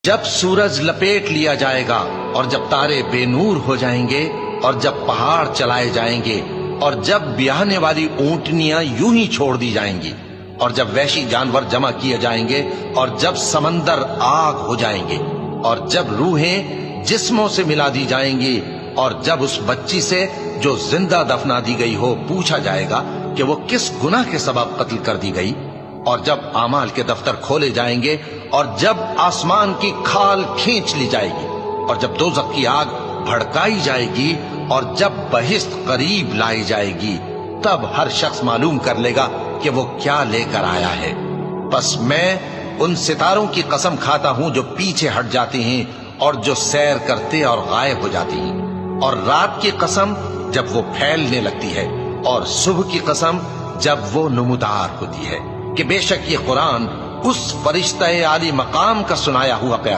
جب سورج لپیٹ لیا جائے گا اور جب تارے بے نور ہو جائیں گے اور جب پہاڑ چلائے جائیں گے اور جب بیاہنے والی اونٹنیاں یوں ہی چھوڑ دی جائیں گی اور جب وحشی جانور جمع کیے جائیں گے اور جب سمندر آگ ہو جائیں گے اور جب روحیں جسموں سے ملا دی جائیں گی اور جب اس بچی سے جو زندہ دفنا دی گئی ہو پوچھا جائے گا کہ وہ کس گناہ کے سبب قتل کر دی گئی، اور جب اعمال کے دفتر کھولے جائیں گے اور جب آسمان کی کھال کھینچ لی جائے گی اور جب دوزخ کی آگ بھڑکائی جائے گی اور جب بہشت قریب لائی جائے گی، تب ہر شخص معلوم کر لے گا کہ وہ کیا لے کر آیا ہے۔ بس میں ان ستاروں کی قسم کھاتا ہوں جو پیچھے ہٹ جاتی ہیں اور جو سیر کرتے اور غائب ہو جاتی ہیں، اور رات کی قسم جب وہ پھیلنے لگتی ہے، اور صبح کی قسم جب وہ نمودار ہوتی ہے، کہ بے شک یہ قرآن اس فرشتہ عالی مقام کا سنایا ہوا پیغام